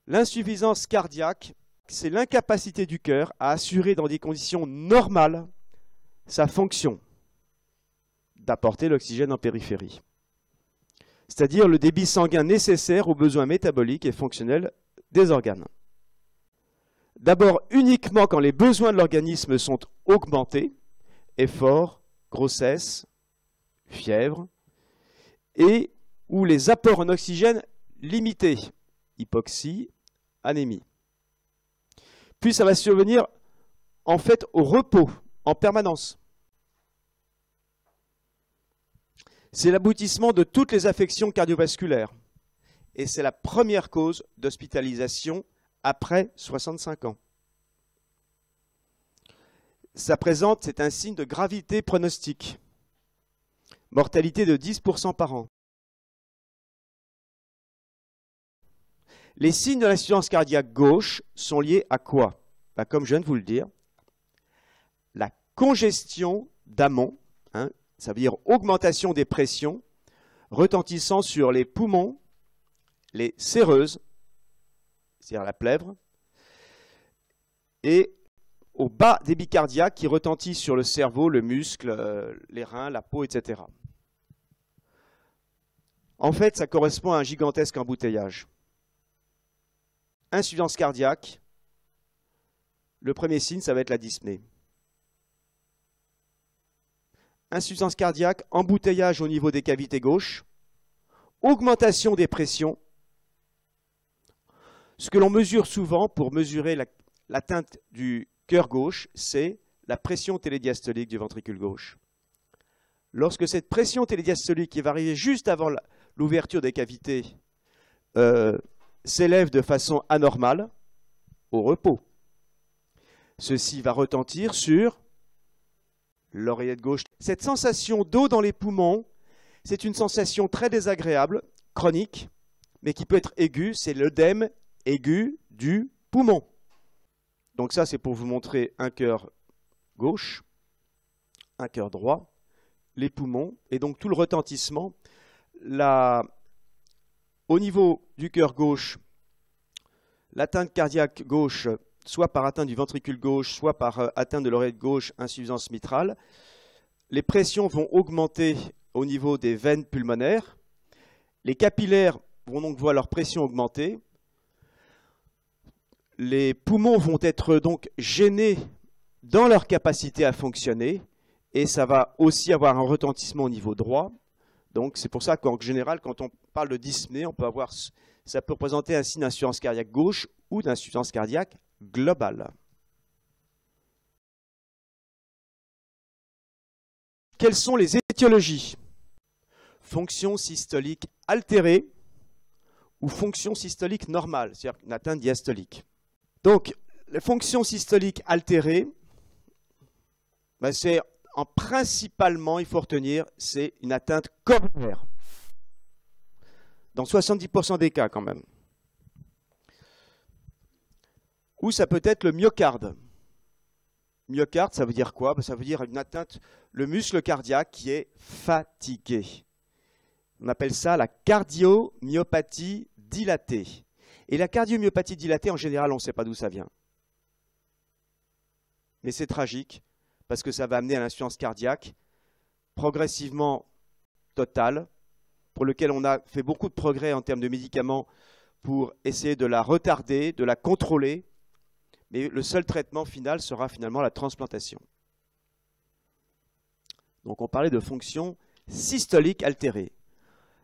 L'insuffisance cardiaque, c'est l'incapacité du cœur à assurer dans des conditions normales sa fonction d'apporter l'oxygène en périphérie. C'est-à-dire le débit sanguin nécessaire aux besoins métaboliques et fonctionnels des organes. D'abord uniquement quand les besoins de l'organisme sont augmentés, effort, grossesse, fièvre, et où les apports en oxygène limités, hypoxie, anémie. Puis ça va survenir en fait au repos, en permanence. C'est l'aboutissement de toutes les affections cardiovasculaires. Et c'est la première cause d'hospitalisation après 65 ans. Ça présente, c'est un signe de gravité pronostique. Mortalité de 10% par an. Les signes de l'insuffisance cardiaque gauche sont liés à quoi? Comme je viens de vous le dire, la congestion d'amont, ça veut dire augmentation des pressions retentissant sur les poumons, les séreuses, c'est-à-dire la plèvre, et au bas débit cardiaque qui retentit sur le cerveau, le muscle, les reins, la peau, etc. En fait, ça correspond à un gigantesque embouteillage. Insuffisance cardiaque, le premier signe, ça va être la dyspnée. Insuffisance cardiaque, embouteillage au niveau des cavités gauches, augmentation des pressions. Ce que l'on mesure souvent pour mesurer l'atteinte du cœur gauche, c'est la pression télédiastolique du ventricule gauche. Lorsque cette pression télédiastolique qui va arriver juste avant l'ouverture des cavités s'élève de façon anormale, au repos, ceci va retentir sur l'oreillette gauche. Cette sensation d'eau dans les poumons, c'est une sensation très désagréable, chronique, mais qui peut être aiguë, c'est l'œdème aigu du poumon. Donc ça, c'est pour vous montrer un cœur gauche, un cœur droit, les poumons, et donc tout le retentissement. Au niveau du cœur gauche, l'atteinte cardiaque gauche, soit par atteinte du ventricule gauche, soit par atteinte de l'oreillette gauche, insuffisance mitrale, les pressions vont augmenter au niveau des veines pulmonaires. Les capillaires vont donc voir leur pression augmenter. Les poumons vont être donc gênés dans leur capacité à fonctionner et ça va aussi avoir un retentissement au niveau droit. Donc c'est pour ça qu'en général, quand on parle de dyspnée, ça peut représenter un signe d'insuffisance cardiaque gauche ou d'insuffisance cardiaque globale. Quelles sont les étiologies? Fonction systolique altérée ou fonction systolique normale, c'est-à-dire une atteinte diastolique. Donc, la fonction systolique altérée, c'est principalement, il faut retenir, c'est une atteinte coronaire. Dans 70% des cas quand même. Ou ça peut être le myocarde. Myocarde, ça veut dire quoi? Ça veut dire une atteinte, le muscle cardiaque qui est fatigué. On appelle ça la cardiomyopathie dilatée. Et la cardiomyopathie dilatée, en général, on ne sait pas d'où ça vient. Mais c'est tragique, parce que ça va amener à l'insuffisance cardiaque progressivement totale, pour lequel on a fait beaucoup de progrès en termes de médicaments pour essayer de la retarder, de la contrôler, mais le seul traitement final sera finalement la transplantation. Donc on parlait de fonction systolique altérée.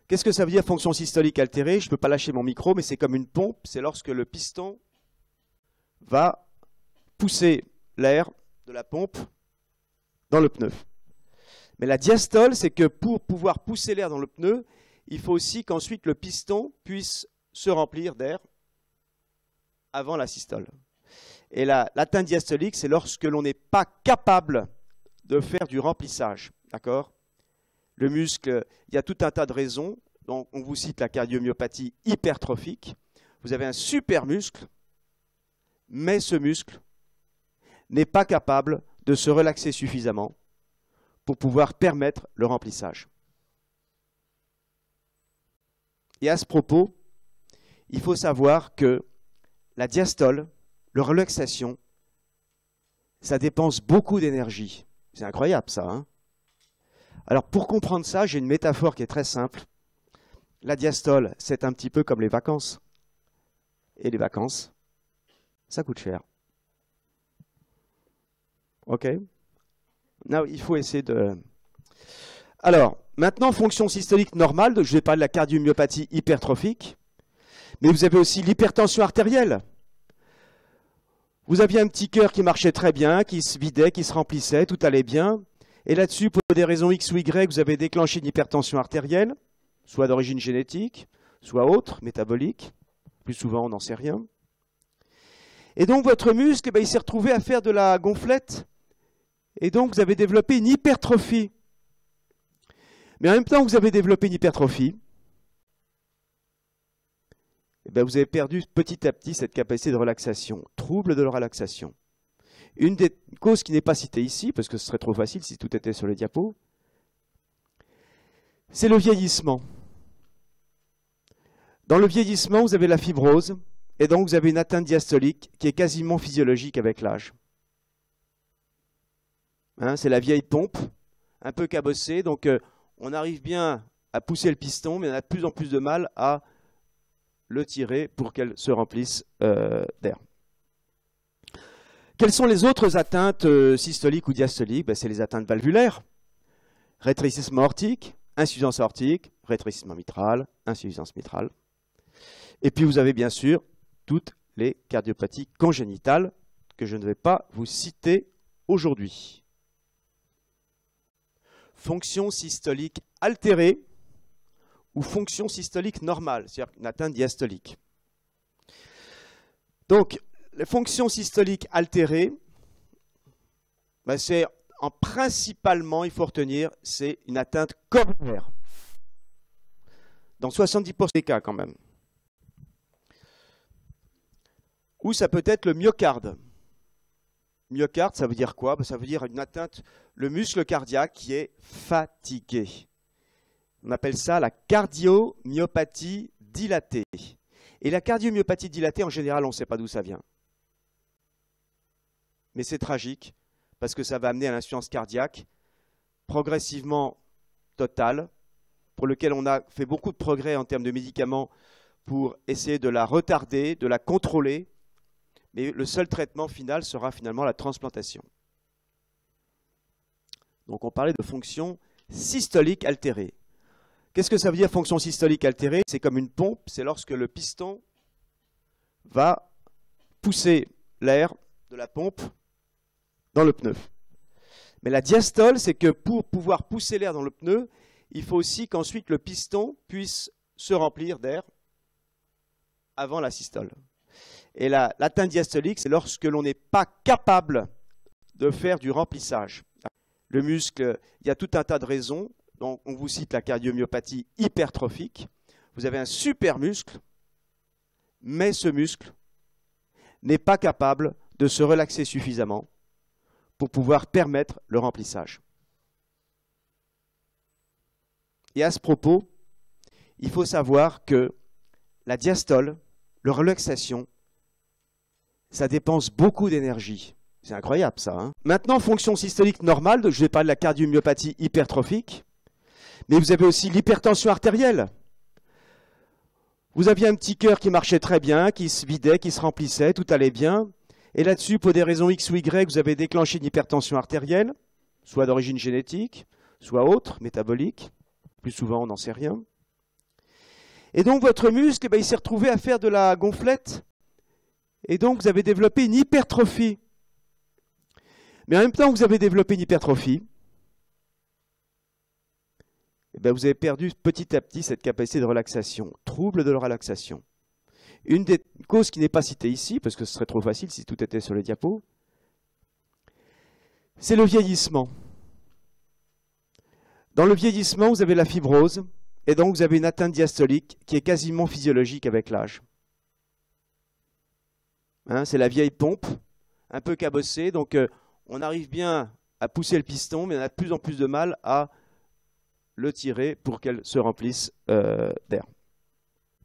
Qu'est-ce que ça veut dire fonction systolique altérée? Je ne peux pas lâcher mon micro, mais c'est comme une pompe, c'est lorsque le piston va pousser l'air de la pompe dans le pneu. Mais la diastole, c'est que pour pouvoir pousser l'air dans le pneu, il faut aussi qu'ensuite le piston puisse se remplir d'air avant la systole. Et l'atteinte diastolique, c'est lorsque l'on n'est pas capable de faire du remplissage. D'accord? Le muscle, il y a tout un tas de raisons. Donc, on vous cite la cardiomyopathie hypertrophique. Vous avez un super muscle, mais ce muscle n'est pas capable de se relaxer suffisamment pour pouvoir permettre le remplissage. Et à ce propos, il faut savoir que la diastole, la relaxation, ça dépense beaucoup d'énergie. C'est incroyable ça, hein? Alors pour comprendre ça, j'ai une métaphore qui est très simple. La diastole, c'est un petit peu comme les vacances. Et les vacances, ça coûte cher. OK? Now, il faut essayer de... Alors, maintenant, fonction systolique normale, donc je vais parler de la cardiomyopathie hypertrophique, mais vous avez aussi l'hypertension artérielle. Vous aviez un petit cœur qui marchait très bien, qui se vidait, qui se remplissait, tout allait bien, et là-dessus, pour des raisons X ou Y, vous avez déclenché une hypertension artérielle, soit d'origine génétique, soit autre, métabolique, plus souvent on n'en sait rien. Et donc votre muscle, il s'est retrouvé à faire de la gonflette, et donc vous avez développé une hypertrophie. Mais en même temps que vous avez développé une hypertrophie, vous avez perdu petit à petit cette capacité de relaxation, trouble de la relaxation. Une des causes qui n'est pas citée ici, parce que ce serait trop facile si tout était sur les diapos, c'est le vieillissement. Dans le vieillissement, vous avez la fibrose, et donc vous avez une atteinte diastolique qui est quasiment physiologique avec l'âge. Hein, c'est la vieille pompe, un peu cabossée, donc on arrive bien à pousser le piston, mais on a de plus en plus de mal à le tirer pour qu'elle se remplisse d'air. Quelles sont les autres atteintes systoliques ou diastoliques? C'est les atteintes valvulaires, rétrécissement aortique, insuffisance aortique, rétrécissement mitral, insuffisance mitrale. Et puis vous avez bien sûr toutes les cardiopathies congénitales que je ne vais pas vous citer aujourd'hui. Fonction systolique altérée ou fonction systolique normale, c'est-à-dire une atteinte diastolique. Donc, les fonctions systoliques altérées, c'est principalement, il faut retenir, c'est une atteinte coronaire. Dans 70% des cas quand même. Ou ça peut être le myocarde. Myocarde, ça veut dire quoi? Ça veut dire une atteinte, le muscle cardiaque qui est fatigué. On appelle ça la cardiomyopathie dilatée. Et la cardiomyopathie dilatée, en général, on ne sait pas d'où ça vient. Mais c'est tragique, parce que ça va amener à l'insuffisance cardiaque progressivement totale, pour lequel on a fait beaucoup de progrès en termes de médicaments pour essayer de la retarder, de la contrôler, mais le seul traitement final sera finalement la transplantation. Donc on parlait de fonction systolique altérée. Qu'est-ce que ça veut dire fonction systolique altérée? C'est comme une pompe, c'est lorsque le piston va pousser l'air de la pompe dans le pneu. Mais la diastole, c'est que pour pouvoir pousser l'air dans le pneu, il faut aussi qu'ensuite le piston puisse se remplir d'air avant la systole. Et l'atteinte diastolique, c'est lorsque l'on n'est pas capable de faire du remplissage. Le muscle, il y a tout un tas de raisons. Donc, on vous cite la cardiomyopathie hypertrophique. Vous avez un super muscle, mais ce muscle n'est pas capable de se relaxer suffisamment pour pouvoir permettre le remplissage. Et à ce propos, il faut savoir que la diastole, la relaxation, ça dépense beaucoup d'énergie. C'est incroyable ça, hein? Maintenant, fonction systolique normale, donc je vais parler de la cardiomyopathie hypertrophique, mais vous avez aussi l'hypertension artérielle. Vous aviez un petit cœur qui marchait très bien, qui se vidait, qui se remplissait, tout allait bien, et là-dessus, pour des raisons X ou Y, vous avez déclenché une hypertension artérielle, soit d'origine génétique, soit autre, métabolique, plus souvent on n'en sait rien. Et donc votre muscle, il s'est retrouvé à faire de la gonflette, et donc vous avez développé une hypertrophie. Mais en même temps que vous avez développé une hypertrophie, vous avez perdu petit à petit cette capacité de relaxation, trouble de la relaxation. Une des causes qui n'est pas citée ici, parce que ce serait trop facile si tout était sur les diapos, c'est le vieillissement. Dans le vieillissement, vous avez la fibrose, et donc vous avez une atteinte diastolique qui est quasiment physiologique avec l'âge. Hein, c'est la vieille pompe, un peu cabossée, donc on arrive bien à pousser le piston, mais on a de plus en plus de mal à le tirer pour qu'elle se remplisse d'air.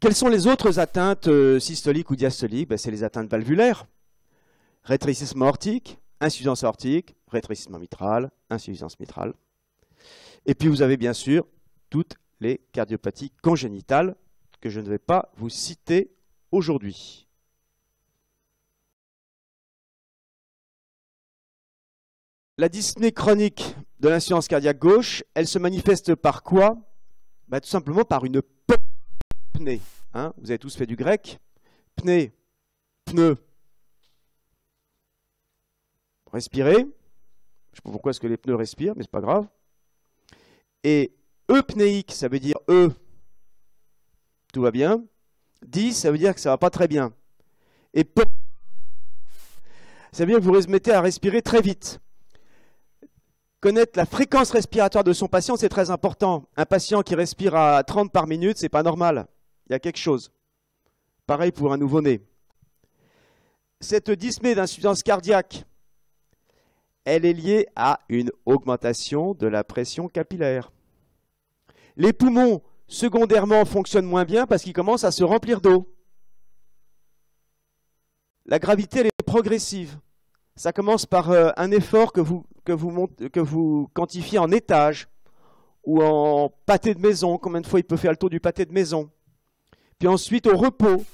Quelles sont les autres atteintes systoliques ou diastoliques? Ben, c'est les atteintes valvulaires, rétrécissement aortique, insuffisance aortique, rétrécissement mitral, insuffisance mitrale. Et puis vous avez bien sûr toutes les cardiopathies congénitales que je ne vais pas vous citer aujourd'hui. La dyspnée chronique de l'insuffisance cardiaque gauche, elle se manifeste par quoi? Ben, tout simplement par une pnée. Hein, vous avez tous fait du grec. Pnée, pneu. Respirer. Je ne sais pas pourquoi est-ce que les pneus respirent, mais ce n'est pas grave. Et eupnéique, ça veut dire tout va bien. 10, ça veut dire que ça ne va pas très bien. Et ça veut dire que vous vous mettez à respirer très vite. Connaître la fréquence respiratoire de son patient, c'est très important. Un patient qui respire à 30 par minute, ce n'est pas normal. Il y a quelque chose. Pareil pour un nouveau-né. Cette dyspnée d'insuffisance cardiaque, elle est liée à une augmentation de la pression capillaire. Les poumons, secondairement, fonctionnent moins bien parce qu'ils commencent à se remplir d'eau. La gravité, elle est progressive. Ça commence par un effort que vous quantifiez en étage ou en pâté de maison. Combien de fois il peut faire le tour du pâté de maison? Puis ensuite au repos.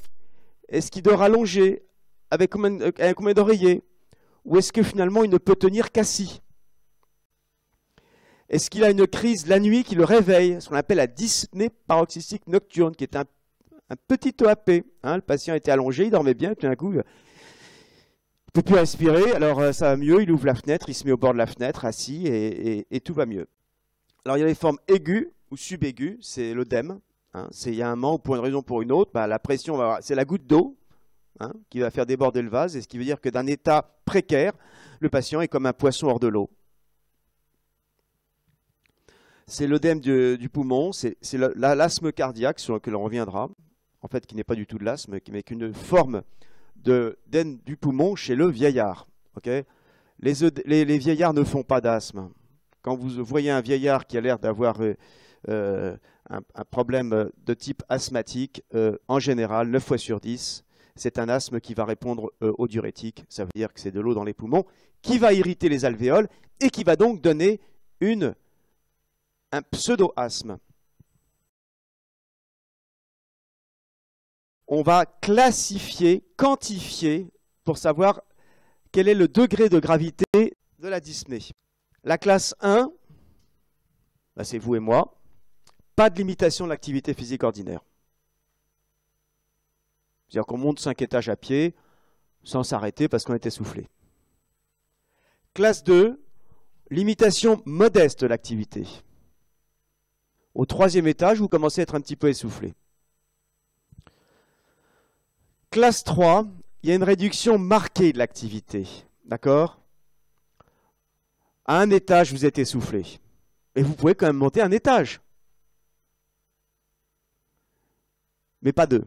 Est-ce qu'il dort allongé? Avec combien d'oreillers? Ou est-ce que finalement il ne peut tenir qu'assis? Est-ce qu'il a une crise la nuit qui le réveille? Ce qu'on appelle la dyspnée paroxystique nocturne, qui est un petit EAP. Hein, le patient était allongé, il dormait bien, tout d'un coup, il ne peut plus respirer. Alors ça va mieux, il ouvre la fenêtre, il se met au bord de la fenêtre, assis, et tout va mieux. Alors il y a les formes aiguës ou subaiguës, c'est l'œdème. Hein, il y a un moment où, pour une raison ou pour une autre, la pression, c'est la goutte d'eau qui va faire déborder le vase, et ce qui veut dire que d'un état précaire, le patient est comme un poisson hors de l'eau. C'est l'œdème du poumon, c'est l'asthme cardiaque sur lequel on reviendra, en fait qui n'est pas du tout de l'asthme, mais qu'une forme d'œdème du poumon chez le vieillard. Okay, les vieillards ne font pas d'asthme. Quand vous voyez un vieillard qui a l'air d'avoir un problème de type asthmatique, en général, 9 fois sur 10, c'est un asthme qui va répondre au diurétique. Ça veut dire que c'est de l'eau dans les poumons qui va irriter les alvéoles et qui va donc donner un pseudo-asthme. On va classifier, quantifier pour savoir quel est le degré de gravité de la dyspnée. La classe 1, c'est vous et moi, pas de limitation de l'activité physique ordinaire. C'est-à-dire qu'on monte 5 étages à pied sans s'arrêter parce qu'on est essoufflé. Classe 2, limitation modeste de l'activité. Au 3e étage, vous commencez à être un petit peu essoufflé. Classe 3, il y a une réduction marquée de l'activité. D'accord? À un étage, vous êtes essoufflé. Et vous pouvez quand même monter un étage. Mais pas 2.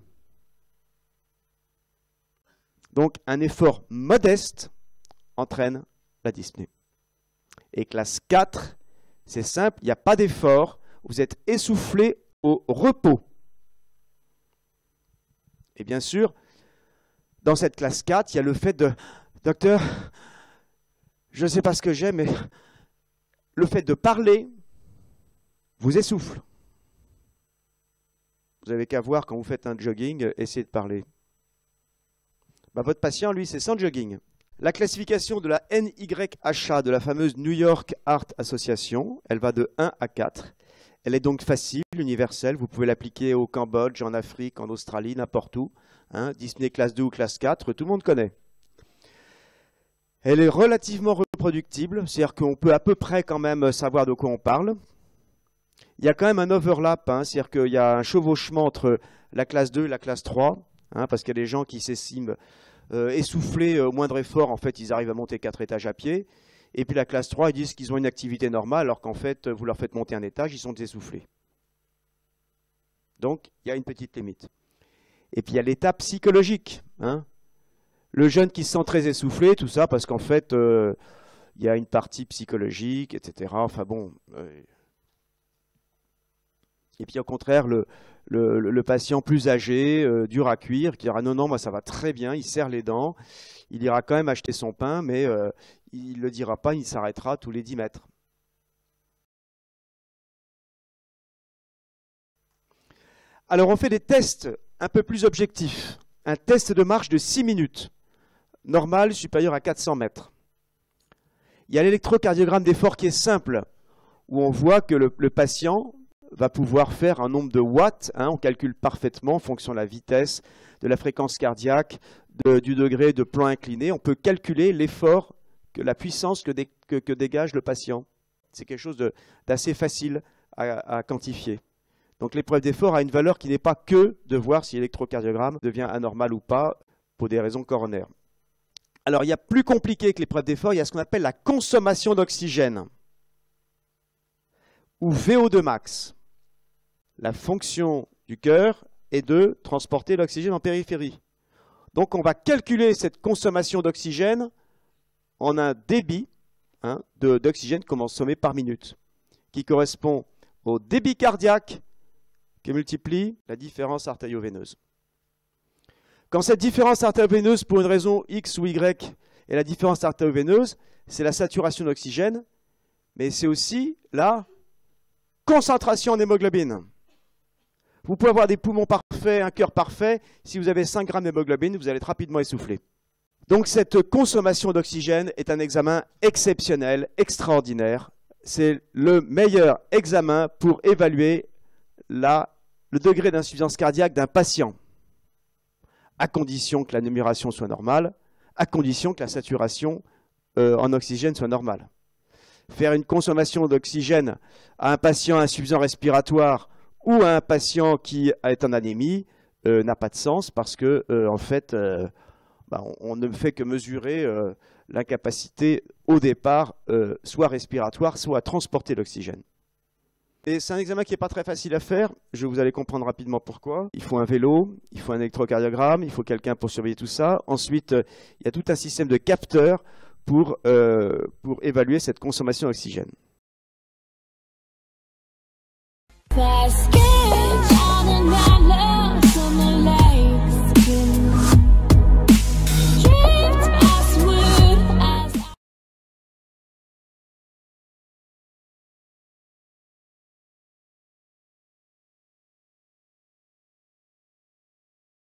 Donc, un effort modeste entraîne la dyspnée. Et classe 4, c'est simple, il n'y a pas d'effort, vous êtes essoufflé au repos. Et bien sûr, dans cette classe 4, il y a le fait de « Docteur, je ne sais pas ce que j'ai, mais le fait de parler vous essouffle. » Vous n'avez qu'à voir quand vous faites un jogging, essayez de parler. Votre patient, lui, c'est sans jogging. La classification de la NYHA, de la fameuse New York Heart Association, elle va de 1 à 4. Elle est donc facile, universelle. Vous pouvez l'appliquer au Cambodge, en Afrique, en Australie, n'importe où. Hein, dyspnée classe 2 ou classe 4, tout le monde connaît. Elle est relativement reproductible, c'est-à-dire qu'on peut à peu près quand même savoir de quoi on parle. Il y a quand même un overlap, hein, c'est-à-dire qu'il y a un chevauchement entre la classe 2 et la classe 3, hein, parce qu'il y a des gens qui s'estiment essoufflés au moindre effort, en fait ils arrivent à monter 4 étages à pied. Et puis la classe 3, ils disent qu'ils ont une activité normale, alors qu'en fait, vous leur faites monter un étage, ils sont essoufflés. Donc, il y a une petite limite. Et puis, il y a l'état psychologique. Hein. Le jeune qui se sent très essoufflé, tout ça, parce qu'en fait, il y a une partie psychologique, etc. Enfin bon, Et puis au contraire, le patient plus âgé, dur à cuire, qui dira non, non, moi ça va très bien, il serre les dents, il ira quand même acheter son pain, mais il ne le dira pas, il s'arrêtera tous les 10 mètres. Alors on fait des tests un peu plus objectifs. Un test de marche de 6 minutes, normal supérieur à 400 mètres. Il y a l'électrocardiogramme d'effort qui est simple, où on voit que le patient va pouvoir faire un nombre de watts, on calcule parfaitement en fonction de la vitesse, de la fréquence cardiaque, du degré de plan incliné. On peut calculer l'effort, la puissance que dégage le patient. C'est quelque chose d'assez facile à quantifier. Donc l'épreuve d'effort a une valeur qui n'est pas que de voir si l'électrocardiogramme devient anormal ou pas pour des raisons coronaires. Alors il y a plus compliqué que l'épreuve d'effort, il y a ce qu'on appelle la consommation d'oxygène, ou VO2 max. La fonction du cœur est de transporter l'oxygène en périphérie. Donc on va calculer cette consommation d'oxygène en un débit d'oxygène consommé par minute, qui correspond au débit cardiaque qui multiplie la différence artério-veineuse. Quand cette différence artério-veineuse, pour une raison X ou Y, est la différence artério-veineuse, c'est la saturation d'oxygène, mais c'est aussi la concentration en hémoglobine. Vous pouvez avoir des poumons parfaits, un cœur parfait, si vous avez 5 grammes d'hémoglobine, vous allez être rapidement essoufflé. Donc cette consommation d'oxygène est un examen exceptionnel, extraordinaire. C'est le meilleur examen pour évaluer le degré d'insuffisance cardiaque d'un patient, à condition que la numération soit normale, à condition que la saturation en oxygène soit normale. Faire une consommation d'oxygène à un patient insuffisant respiratoire ou à un patient qui est en anémie n'a pas de sens parce que en fait, on ne fait que mesurer l'incapacité au départ, soit respiratoire, soit à transporter l'oxygène. Et c'est un examen qui n'est pas très facile à faire, vous allez comprendre rapidement pourquoi. Il faut un vélo, il faut un électrocardiogramme, il faut quelqu'un pour surveiller tout ça. Ensuite, il y a tout un système de capteurs pour évaluer cette consommation d'oxygène.